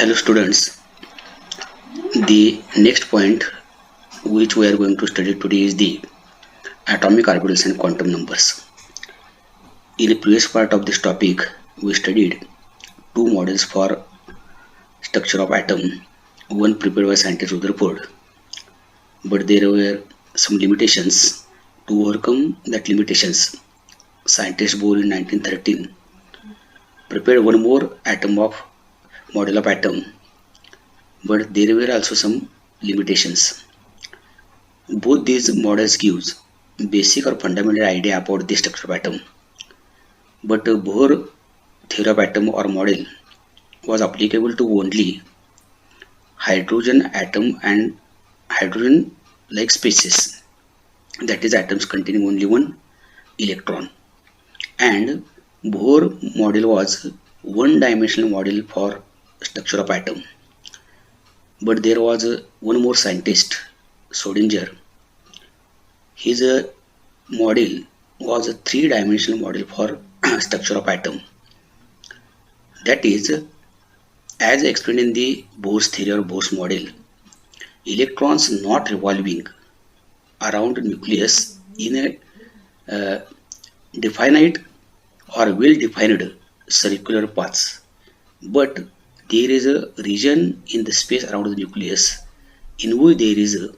Hello students, the next point which we are going to study today is the atomic orbitals and quantum numbers. In the previous part of this topic, we studied two models for structure of atom, one prepared by scientist Rutherford, but there were some limitations. To overcome that limitations, scientist Bohr in 1913 prepared one more model of atom, but there were also some limitations. Both these models gives basic or fundamental idea about the structure of atom, but Bohr theory of atom or model was applicable to only hydrogen atom and hydrogen like species, that is atoms containing only one electron, and Bohr model was one dimensional model for structure of atom. But there was one more scientist, Schrödinger. His model was a three-dimensional model for structure of atom. That is, as explained in the Bohr's theory or Bohr's model, electrons not revolving around nucleus in a definite or well-defined circular paths, but there is a region in the space around the nucleus in which there is a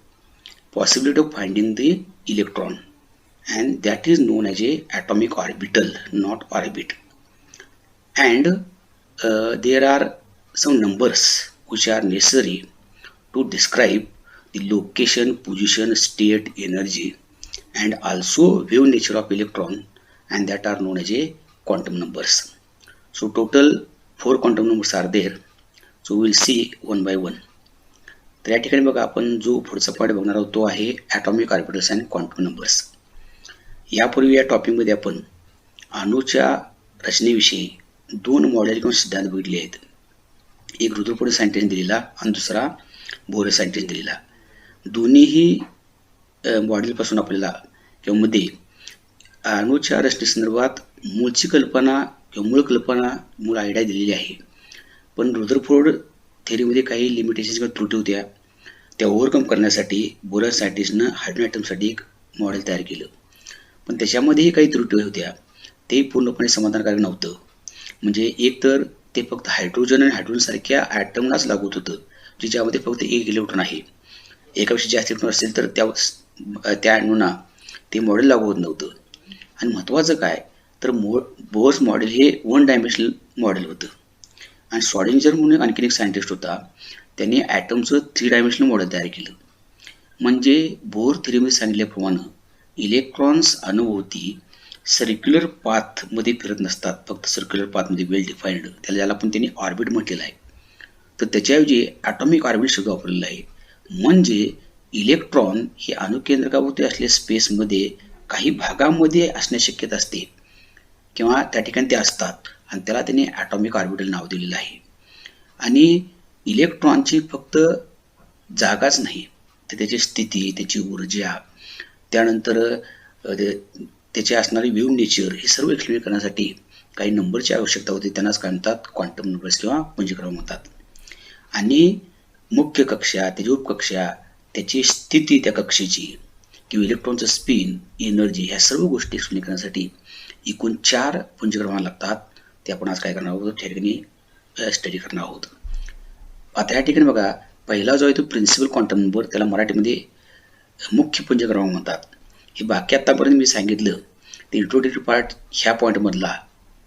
possibility of finding the electron, and that is known as a atomic orbital, not orbit. And there are some numbers which are necessary to describe the location, position, state, energy, and also wave nature of electron, and that are known as a quantum numbers. So total 4 quantum numbers are there. So we will see one by one. तर या ठिकाणी बघा, आपण जो पुढचा पाठ बघणार आहोत तो आहे atomic orbitals and quantum numbers. यापूर्वी या टॉपिकमध्ये आपण अणूच्या रचनेविषयी दोन मॉडेल किंवा सिद्धांत बघितले आहेत. एक रुदरफोर्ड सायंटिस्ट दिलेला आणि दुसरा बोहर सायंटिस्ट दिलेला. दोन्हीही मॉडेलपासून आपल्याला किंवा मध्ये अणूच्या रचनेसंदर्भात मूळची कल्पना किंवा मूळ आयडिया दिलेली आहे. पण रुदरफोर्ड थेअरीमध्ये काही लिमिटेशन्स किंवा त्रुटी होत्या. त्या ओव्हरकम करण्यासाठी बोहर सायंटिस्टनं हायड्रोजन ॲटमसाठी एक मॉडेल तयार केलं, पण त्याच्यामध्येही काही त्रुटी होत्या. ते पूर्णपणे समाधानकारक नव्हतं. म्हणजे एक तर ते फक्त हायड्रोजन आणि हायड्रोजनसारख्या ॲटमलाच लागू होतं, ज्याच्यामध्ये फक्त एक इलेक्ट्रॉन आहे. एकापेक्षा जास्त इलेक्ट्रॉन असेल तर त्या अणूंना ते मॉडेल लागू होत नव्हतं. आणि महत्त्वाचं काय तर बोहर्स मॉडेल हे वन डायमेन्शनल मॉडेल होतं. आणि श्रॉडिंजर म्हणून आणखीन एक सायंटिस्ट होता, त्यांनी ॲटमचं 3 डायमेन्शनल मॉडेल तयार केलं. म्हणजे बोहर थेअरीमध्ये सांगितल्याप्रमाणे इलेक्ट्रॉन्स अणुभोवती सर्क्युलर पाथमध्ये फिरत नसतात, फक्त सर्क्युलर पाथमध्ये वेल डिफाईन्ड, ज्याला आपण त्यांनी ऑर्बिट म्हटलेलं आहे. तर त्याच्याऐवजी ॲटॉमिक ऑर्बिट शब्द वापरलेला आहे. म्हणजे इलेक्ट्रॉन हे अणुकेंद्रकाभोवती असलेल्या स्पेसमध्ये काही भागामध्ये असण्याची शक्यता असते किंवा त्या ठिकाणी ते असतात, आणि त्याला त्यांनी ॲटॉमिक ऑर्बिटल नाव दिलेलं आहे. आणि इलेक्ट्रॉनची फक्त जागाच नाही तर त्याची स्थिती, त्याची ऊर्जा, त्यानंतर त्याचे असणारी वेव्ह नेचर, हे सर्व एक्सप्लेन करण्यासाठी काही नंबरची आवश्यकता होती. त्यांनाच काय म्हणतात, क्वांटम नंबर्स किंवा पुंजक्रम म्हणतात. आणि मुख्य कक्षा, त्याची उपकक्षा, त्याची स्थिती त्या कक्षेची किंवा इलेक्ट्रॉनचं स्पिन, एनर्जी, ह्या सर्व गोष्टी एक्सप्लेन करण्यासाठी एकूण 4 पुंजक्रमांना लागतात. ते आपण आज काय करणार आहोत, त्या ठिकाणी स्टडी करणार आहोत. आता या ठिकाणी बघा, पहिला जो आहे तो प्रिन्सिपल क्वांटम नंबर, त्याला मराठीमध्ये मुख्य पुंजक्रमांक म्हणतात. हे बाकी आतापर्यंत मी सांगितलं ते इंट्रोडक्टरी पार्ट ह्या पॉईंटमधला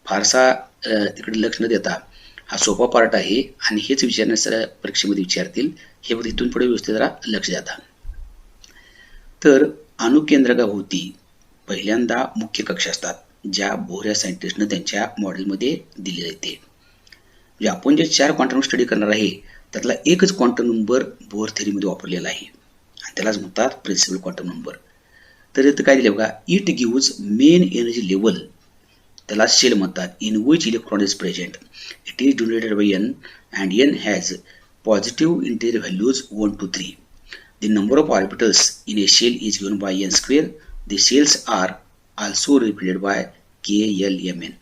फारसा तिकडे लक्ष न देता हा सोपा पार्ट आहे, आणि हेच विचारण्यास परीक्षेमध्ये विचारतील. हे बघ इथून पुढे व्यवस्थित जरा लक्ष द्या. तर अणुकेंद्रकाभोवती पहिल्यांदा मुख्य कक्षा असतात, ज्या बोहर या सायंटिस्टनं त्यांच्या मॉडेलमध्ये दिले जाते. म्हणजे आपण जे 4 क्वांटम स्टडी करणार आहे त्यातला एकच क्वांटम नंबर बोहर थेअरीमध्ये वापरलेला आहे, आणि त्यालाच म्हणतात प्रिन्सिपल क्वांटम नंबर. तर इथं काय दिलं बघा, it gives main energy level, त्याला शेल म्हणतात, in which electron is present. It is denoted by N, and N has positive integer values 1 to 3. The number of orbitals in a shell is given by n square. The shells are also represented by KLMN.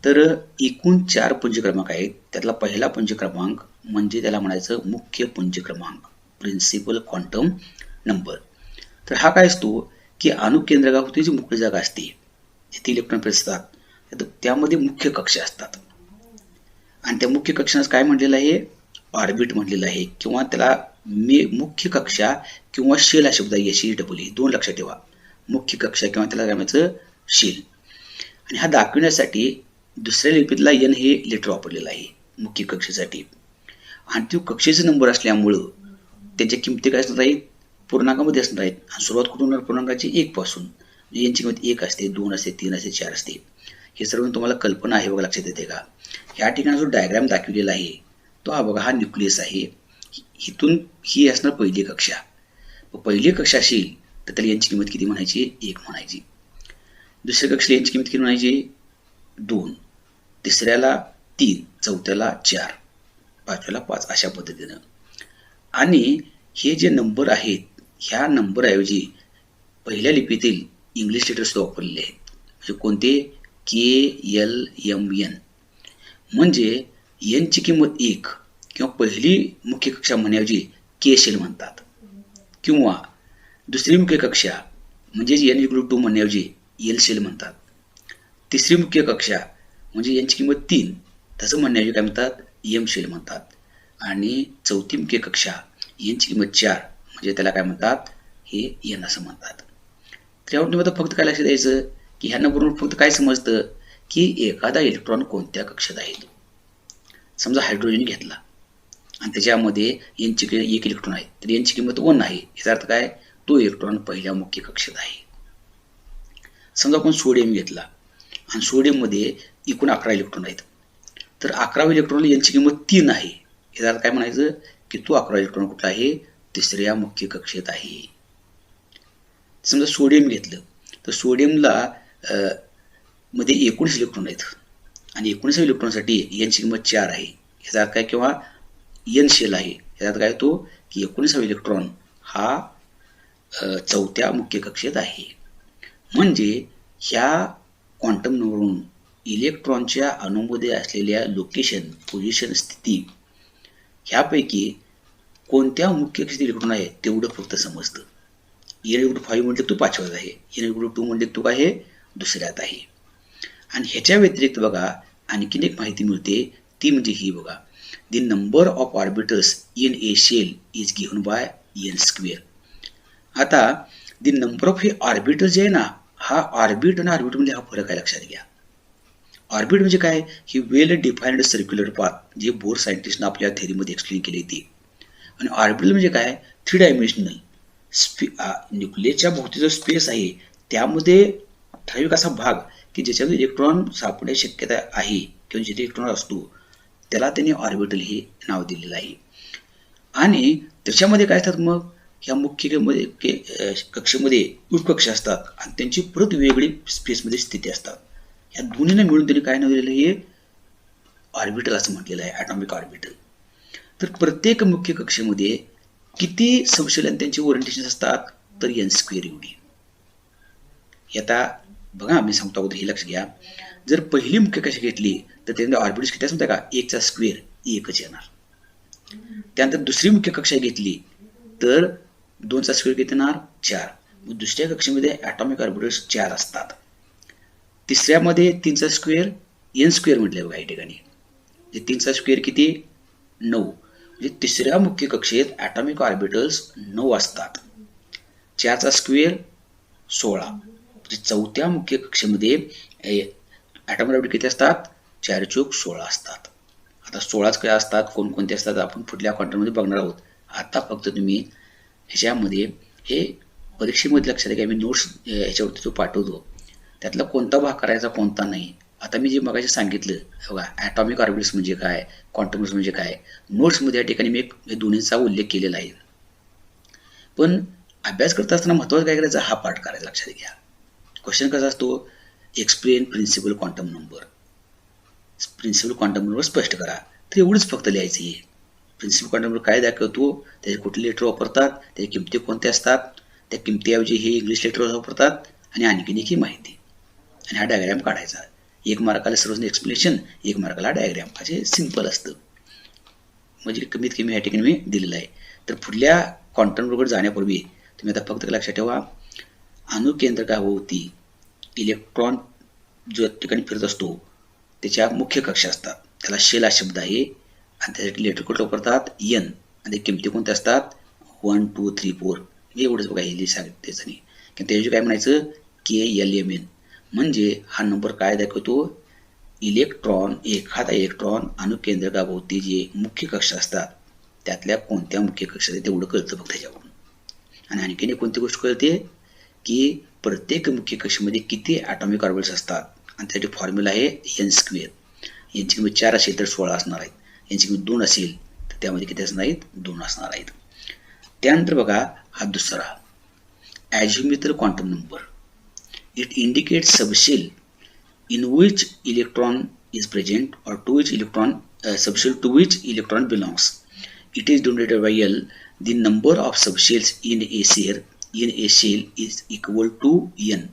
तर एकूण 4 पुंज क्रमांक आहेत. त्यातला पहिला पुंज क्रमांक म्हणजे त्याला म्हणायचं मुख्य पुंज क्रमांक, प्रिन्सिपल क्वांटम नंबर. तर हा काय असतो की अणुकेंद्रकाभोवती जी मोकळी जागा असते, तिथे इलेक्ट्रॉन असतात, त्यामध्ये मुख्य कक्षा असतात आणि त्या मुख्य कक्षाला काय म्हटलेलं आहे, ऑर्बिट म्हटलेलं आहे, किंवा त्याला मुख्य कक्षा किंवा शेल हा शब्द आहे, SEL दोन लक्षात ठेवा, मुख्य कक्षा किंवा त्याला काय म्हणायचं शेल. आणि हा दाखविण्यासाठी दुसऱ्या लिपीतला n हे लेटर वापरलेलं आहे मुख्य कक्षेसाठी. आणि तो कक्षेचा नंबर असल्यामुळं त्याच्या किमती काय असणार आहेत, पूर्णांकामध्ये असणार आहेत. आणि सुरुवात कुठून होणार, पूर्णांकाची 1 पासून. यांची किंमत 1 असते, 2 असते, 3 असते, 4 असते. हे सर्व तुम्हाला कल्पना आहे बघा, लक्षात येते का. या ठिकाणी जो डायग्राम दाखवलेला आहे तो हा बघा, हा न्यूक्लियस आहे. इथून ही असणार पहिली कक्षा. पहिली कक्षा असेल तर त्याला यांची किंमत किती म्हणायची, 1 म्हणायची. दुसऱ्या कक्षेला यांची किंमत किती म्हणायची, 2. तिसऱ्याला 3, चौथ्याला 4, पाचव्याला 5, अशा पद्धतीनं. आणि हे जे नंबर आहेत, ह्या नंबरऐवजी पहिल्या लिपीतील इंग्लिश लेटर्स वापरलेले आहेत. म्हणजे कोणते, KLMN. म्हणजे n ची किंमत 1 किंवा पहिली मुख्य कक्षा म्हणण्याऐवजी K शेल म्हणतात, किंवा दुसरी मुख्य कक्षा म्हणजे n=2 म्हणण्याऐवजी L शेल म्हणतात. तिसरी मुख्य कक्षा म्हणजे n ची किंमत 3, तसं म्हणण्याऐवजी काय म्हणतात, M शेल म्हणतात. आणि चौथी मुख्य कक्षा n ची किंमत 4 म्हणजे त्याला काय म्हणतात, हे n असं म्हणतात. तर यावर तुम्ही आता फक्त काय लक्षात द्यायचं की ह्या नंबरवरून फक्त काय समजतं की एखादा इलेक्ट्रॉन कोणत्या कक्षेत आहे. समजा हायड्रोजन घेतला आणि त्याच्यामध्ये n ची 1 इलेक्ट्रॉन आहे, तर n ची किंमत 1 आहे. याचा अर्थ काय, तो इलेक्ट्रॉन पहिल्या मुख्य कक्षेत आहे. समजा आपण सोडियम घेतला आणि सोडियममध्ये एकूण 11 इलेक्ट्रॉन आहेत, तर 11व्या इलेक्ट्रॉनला n ची किंमत 3 आहे. याचा अर्थ काय म्हणायचं की तो 11 इलेक्ट्रॉन कुठला आहे, तिसऱ्या मुख्य कक्षेत आहे. समजा सोडियम घेतलं तर सोडियमला मध्ये 19 इलेक्ट्रॉन आहेत आणि 19 इलेक्ट्रॉनसाठी n ची किंमत 4 आहे. याचा अर्थ काय, किंवा n शेल आहे. याचा अर्थ काय तो की 19 इलेक्ट्रॉन हा चौथ्या मुख्य कक्षेत आहे. म्हणजे ह्या क्वांटम नंबरवरून इलेक्ट्रॉनच्या अणूमध्ये असलेल्या लोकेशन, पोझिशन, स्थिती ह्यापैकी कोणत्या मुख्य कक्षेत इलेक्ट्रॉन आहे तेवढं फक्त समजतं. n=5 म्हणजे तो 5व्यात आहे, n=2 म्हणजे तो काय आहे, दुसऱ्यात आहे. आणि ह्याच्या व्यतिरिक्त बघा आणखीन एक माहिती मिळते, ती म्हणजे ही बघा, the number of orbitals in a shell is given by n². आता द नंबर ऑफ हे ऑर्बिटल जे आहे ना, हा ऑर्बिट आणि ऑर्बिट मध्ये हा फरक आहे, लक्षात घ्या. ऑर्बिट म्हणजे काय, ही वेल डिफाइन्ड सर्क्युलर पाथ, जे बोर सायंटिस्टनं आपल्या थेरीमध्ये एक्सप्लेन केले ते. आणि ऑर्बिटल म्हणजे काय, 3 डायमेन्शनल न्यूक्लियसच्या भोवतीचा स्पेस आहे, त्यामध्ये ठराविक असा भाग की ज्याच्यामध्ये इलेक्ट्रॉन सापडण्याची शक्यता आहे किंवा जिथे इलेक्ट्रॉन असतो त्याला त्यांनी ऑर्बिटल हे नाव दिलेलं आहे. आणि त्याच्यामध्ये काय असतात, मग ह्या मुख्य कक्षेमध्ये उपकक्ष असतात आणि त्यांची परत वेगळी स्पेसमध्ये स्थिती असतात. ह्या दोन्हीला मिळून त्यांनी काय नाव दिलेलं आहे, ऑर्बिटल असं म्हटलेलं आहे, ॲटॉमिक ऑर्बिटल. तर प्रत्येक मुख्य कक्षेमध्ये किती सबशेल आणि त्यांचे ओरिएंटेशन असतात, तर n² एवढी. आता बघा मी सांगतो अगोदर हे लक्ष घ्या, जर पहिली मुख्य कक्षा घेतली तर त्यानंतर ऑर्बिटल्स किती असतात का, 1चा स्क्वेअर 1च येणार. त्यानंतर दुसरी मुख्य कक्षा घेतली तर 2चा स्क्वेअर किती येणार, 4. दुसऱ्या कक्षेमध्ये ॲटॉमिक ऑर्बिटल्स 4 असतात. तिसऱ्यामध्ये 3चा स्क्वेअर n² म्हटलं बघा या ठिकाणी, 3चा स्क्वेअर किती, 9. म्हणजे तिसऱ्या मुख्य कक्षेत ॲटॉमिक ऑर्बिटल्स 9 असतात. 4चा स्क्वेअर 16. म्हणजे चौथ्या मुख्य कक्षेमध्ये ॲटॉमिक ऑर्बिटल किती असतात, 4 चौक 16 असतात. आता 16च काय असतात, कोणकोणते असतात आपण पुढल्या क्वांटममध्ये बघणार आहोत. आता फक्त तुम्ही ह्याच्यामध्ये हे परीक्षेमध्ये लक्षात घ्या, मी नोट्स ह्याच्यावरती तो पाठवतो, त्यातला कोणता भाग करायचा कोणता नाही. आता मी जे मगाशी सांगितलं बघा, ॲटॉमिक ऑर्बिटल्स म्हणजे काय, क्वांटम म्हणजे काय, नोट्समध्ये या ठिकाणी मी हे दोन्हीचा उल्लेख केलेला आहे. पण अभ्यास करत असताना महत्त्वाचं काय करायचं, हा पार्ट करायचा, लक्षात घ्या. क्वेश्चन कसा असतो, explain principal quantum number. Principal quantum number स्पष्ट करा, तर एवढंच फक्त लिहायचं आहे. प्रिन्सिपल क्वांटम नंबर काय दाखवतो, त्याचे कुठले लेटर वापरतात, त्याच्या किमती कोणत्या असतात, त्या किमतीऐवजी हे इंग्लिश लेटर वापरतात, आणि आणखीन एक ही माहिती. आणि हा डायग्राम काढायचा. 1 मार्काला सर्वच एक्सप्लेनेशन, 1 मार्काला डायग्राम, असे सिंपल असतं. म्हणजे कमीत कमी या ठिकाणी मी दिलेलं आहे. तर पुढल्या कॉन्टेंटवर जाण्यापूर्वी तुम्ही आता फक्त लक्षात ठेवा, अणुकेंद्रकाभोवती इलेक्ट्रॉन जो ठिकाणी फिरत असतो त्याच्या मुख्य कक्षा असतात, त्याला शेल हा शब्द आहे आणि त्यासाठी लेटर कुठलं वापरतात, एन, आणि किमती कोणत्या असतात, 1 2 3 4. एवढंच बघा, हे सांगितलं नाही की त्याऐवजी काय म्हणायचं, KLMN. म्हणजे हा नंबर काय दाखवतो, इलेक्ट्रॉन, एखादा इलेक्ट्रॉन अणुकेंद्रकाभोवती जे मुख्य कक्षा असतात त्यातल्या कोणत्या मुख्य कक्षा तेवढं कळतं फक्त त्याच्यावरून. आणि आणखीन कोणती गोष्ट कळते की प्रत्येक मुख्य कक्षेमध्ये किती ॲटॉमिक ऑर्बिटल्स असतात, आणि त्यासाठी फॉर्म्युला आहे n². यांची किंमत 4 असेल तर 16 असणार आहेत, यांची किंमत 2 असेल तर त्यामध्ये किती असणार आहेत, 2 असणार आहेत. त्यानंतर बघा हा दुसरा, azimuthal quantum number. It indicates subshell in which electron is present or to which electron subshell to which electron belongs. It is denoted by L. The number of subshells in a shell is equal to n,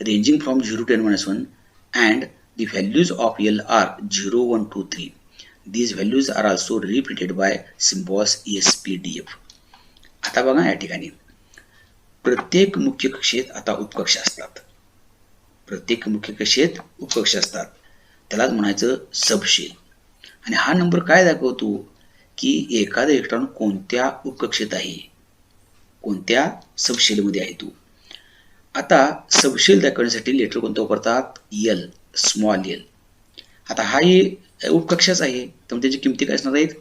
ranging from 0 to n-1, and the values of L are 0 1 2 3. These values are also represented by symbols ESPDF. आता बघा या ठिकाणी प्रत्येक मुख्य कक्षेत आता उपकक्षा असतात, प्रत्येक मुख्य कक्षेत उपकक्षा असतात, त्यालाच म्हणायचं सबशेल. आणि हा नंबर काय दाखवतो की एखादा इलेक्ट्रॉन कोणत्या उपकक्षेत आहे, कोणत्या सबशेलमध्ये आहे तो. आता सबशेल दाखवण्यासाठी लेटर कोणतं वापरतात, एल, स्मॉल एल. आता हा उपकक्षाच आहे, तर त्याची किमती काय असणार आहेत,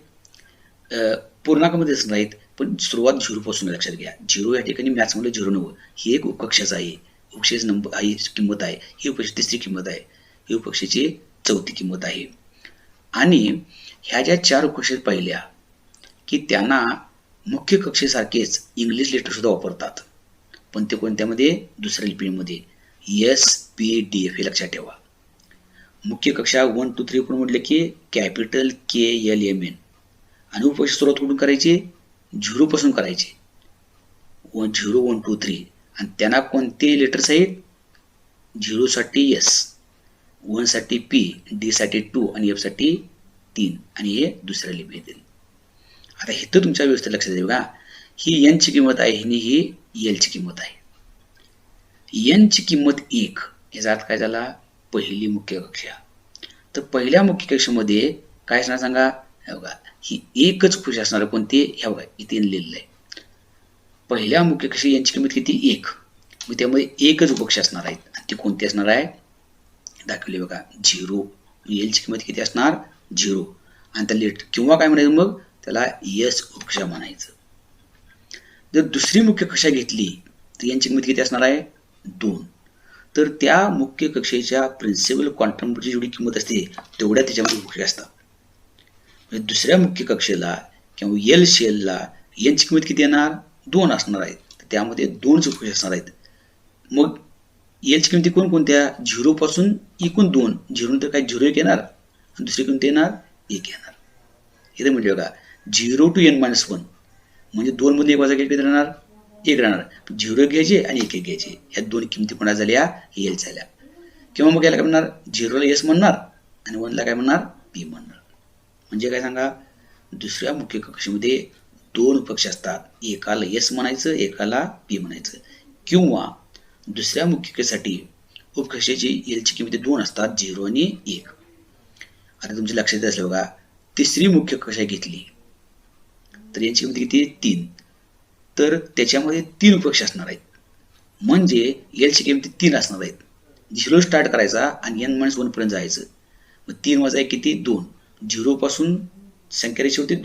पूर्णांकामध्ये असणार आहेत, पण सुरुवात 0 पासून लक्षात घ्या. 0 या ठिकाणी मॅथ्समध्ये 0 नव्हतं, ही एक उपकक्षाच आहे, उपकक्षेची नंबर ही किंमत आहे, ही उपकक्षेची तिसरी किंमत आहे, ही उपकक्षेची चौथी किंमत आहे. आणि ह्या ज्या 4 उपकक्षेत पाहिल्या की त्यांना मुख्य कक्षेसारखेच इंग्लिश लेटर सुद्धा वापरतात, पण ते कोणत्यामध्ये, दुसऱ्या लिपीमध्ये, SPDF हे लक्षात ठेवा. मुख्य कक्षा 1 2 3 म्हटले की कॅपिटल KLMN, आणि उपकक्षा सुरुवात कुठून करायची, 0 पासून करायची, 0 1 2 3. आणि त्यांना कोणते लेटर्स आहेत, 0 साठी S, 1 साठी P, D साठी 2 आणि F साठी 3, आणि हे दुसऱ्या लिपी येतील. आता हे तर तुमच्या व्यवस्थेत लक्षात येईल का, ही n ची किंमत आहे आणि ही L ची किंमत आहे. n ची किंमत 1, याचा अर्थ काय झाला, पहिली मुख्य कक्षा. तर पहिल्या मुख्य कक्षेमध्ये काय असणार सांगा, हे बघा ही एकच कक्षा असणार, कोणती, ह्या बघा इथे लिहिलेलं आहे. पहिल्या मुख्य कक्षेत यांची किंमत किती, 1. मग त्यामध्ये एकच उपकक्षा असणार आहेत, आणि ती कोणती असणार आहे, दाखवली बघा 0. एलची किंमत किती असणार, 0. आणि त्या लेट किंवा काय म्हणायचं, मग त्याला S उपकक्षा म्हणायचं. जर दुसरी मुख्य कक्षा घेतली तर यांची किंमत किती असणार आहे, 2. तर त्या मुख्य कक्षेच्या प्रिन्सिपल क्वांटम नंबरची जेवढी किंमत असते तेवढ्या त्याच्यामध्ये उपकक्षा असतात. म्हणजे दुसऱ्या मुख्य कक्षेला किंवा L शेलला यांची किंमत किती येणार, 2 असणार आहेत, तर त्यामध्ये 2 उपकक्षा असणार आहेत. मग Lची किमती कोणकोणत्या, 0 पासून एकूण 2, 0 तर काय 0 1 येणार, आणि दुसरी किंमत येणार 1 येणार. इथे म्हणजे बघा 0 to n-1, म्हणजे 2 मध्ये 1 वजा केली किती राहणार, 1 राहणार. 0 घ्यायचे आणि 1 घ्यायचे, या दोन किमती कोणा झाल्या, L झाल्या. किंवा मग याला काय म्हणणार, 0 ला S म्हणणार आणि 1 ला काय म्हणणार, P म्हणणार. म्हणजे काय सांगा, दुसऱ्या मुख्य कक्षेमध्ये 2 उपकक्षा असतात, एकाला S म्हणायचं, एकाला P म्हणायचं. किंवा दुसऱ्या मुख्य कक्षेसाठी उपकक्षेची Lची किमती 2 असतात, 0 आणि 1. आता तुमच्या लक्षात येत असलं बघा, तिसरी मुख्य कक्षा घेतली तर यांची किमती किती, 3. तर त्याच्यामध्ये 3 उपकक्षा असणार आहेत, म्हणजे Lची किमती 3 असणार आहेत. 0 स्टार्ट करायचा आणि n-1 पर्यंत जायचं. मग 3 वजा 1 किती, 2. 0 पासून संख्या रेषा होती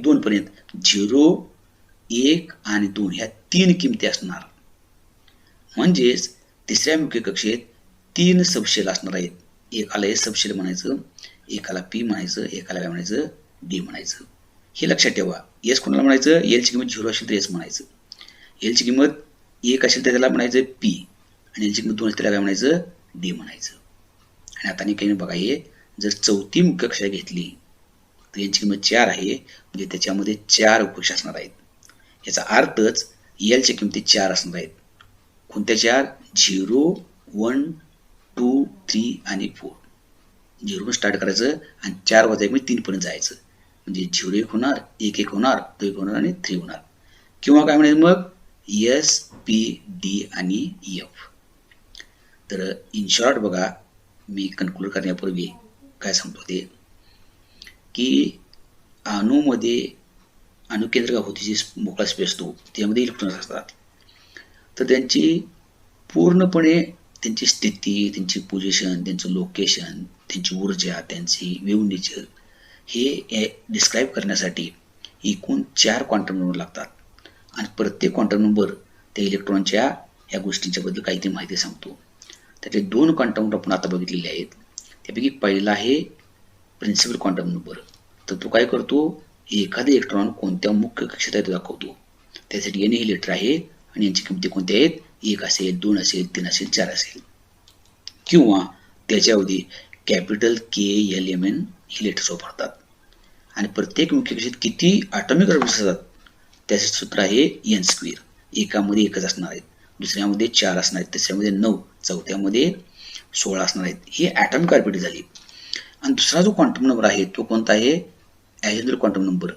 2 पर्यंत, 0 1 आणि 2 ह्या 3 किमती असणार. म्हणजेच तिसऱ्या मुख्य कक्षेत 3 सबशेल असणार आहेत. एकाला S सबशेल म्हणायचं, एकाला P म्हणायचं, एकाला काय म्हणायचं, D म्हणायचं. हे लक्षात ठेवा. S कोणाला म्हणायचं, Lची किंमत 0 असेल तर S म्हणायचं, Lची किंमत 1 असेल तर त्याला म्हणायचं P, आणि Lची किंमत 2 असेल त्याला काय म्हणायचं, D म्हणायचं. आणि आता काही बघा, हे जर चौथी मुख्य कक्षा घेतली तर यांची किंमत 4 आहे, म्हणजे त्याच्यामध्ये 4 उपकक्षा असणार आहेत. याचा अर्थच Lच्या किमती 4 असणार आहेत. कोणत्या 4, 0 1 2 3 आणि 4. 0 स्टार्ट करायचं आणि 4 वजा 1 म्हणजे 3 पर्यंत जायचं. म्हणजे 0 1 होणार, 1 1 होणार, 2 1 होणार आणि 3 होणार. किंवा काय म्हणायचं मग एस पी डी आणि एफ. तर इन शॉर्ट बघा, मी कन्क्लूड करण्यापूर्वी काय सांगतो ते की अणूमध्ये अणुकेंद्रक अवतीची मोकळा स्पेस असतो, त्यामध्ये इलेक्ट्रॉन्स असतात. तर त्यांची पूर्णपणे त्यांची स्थिती, त्यांची पोझिशन, त्यांचं लोकेशन, त्यांची ऊर्जा, त्यांची वेव्ह नेचर हे डिस्क्राईब करण्यासाठी एकूण 4 क्वांटम नंबर लागतात. आणि प्रत्येक क्वांटम नंबर त्या इलेक्ट्रॉनच्या ह्या गोष्टींच्या बद्दल काहीतरी माहिती सांगतो. त्यातले 2 क्वांटम नंबर आपण आता बघितलेले आहेत. त्यापैकी पहिला आहे प्रिन्सिपल क्वांटम नंबर. तर तो काय करतो, एखादा इलेक्ट्रॉन कोणत्या मुख्य कक्षेत आहे तो दाखवतो. त्यासाठी एन ही लेटर आहे आणि यांची किमती कोणत्या आहेत, 1 असेल, 2 असेल, 3 असेल, 4 असेल. किंवा त्याच्याऐवजी कॅपिटल KLMN ही लेटर्स वापरतात. आणि प्रत्येक मुख्य कक्षेत किती ॲटॉमिक ऑर्बिटल्स असतात त्याचे सूत्र आहे n². एकामध्ये 1च असणार आहेत, दुसऱ्यामध्ये 4 असणार आहेत, तिसऱ्यामध्ये 9, चौथ्यामध्ये 16 असणार आहेत. ही ॲटॉमिक ऑर्बिट झाली. आणि दुसरा जो क्वांटम नंबर आहे तो कोणता आहे, ॲजेंद्र क्वांटम नंबर.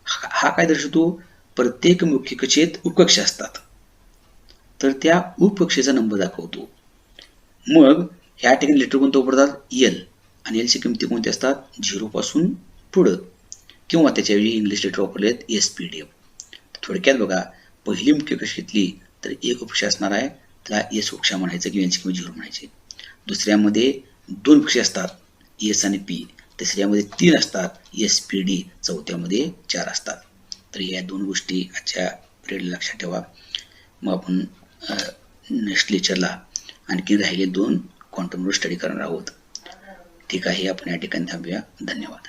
हा काय दर्शवतो, प्रत्येक मुख्य कक्षेत उपकक्षा असतात, तर त्या उपकक्षेचा नंबर दाखवतो. मग ह्या ठिकाणी लेटर कोणते वापरतात, एल. आणि एलची किमती कोणती असतात, 0 पासून पुढं. किंवा त्याच्याऐवजी इंग्लिश लेटर वापरलेत SPDF. थोडक्यात बघा, पहिली मुख्य कक्षेतली तर एक उपकक्षा असणार आहे, त्याला एस कक्षा म्हणायचं किंवा यांची किंमत 0 म्हणायची. दुसऱ्यामध्ये 2 कक्षा असतात, एस आणि पी. तिसऱ्यामध्ये 3 असतात, SPD. चौथ्यामध्ये 4 असतात. तर या 2 गोष्टी आजच्या पिरियडला लक्षात ठेवा. मग आपण नेक्स्ट लेक्चरला आणखी राहिले 2 क्वांटम नंबर स्टडी करणार आहोत. ठीक आहे, आपण या ठिकाणी थांबूया. धन्यवाद.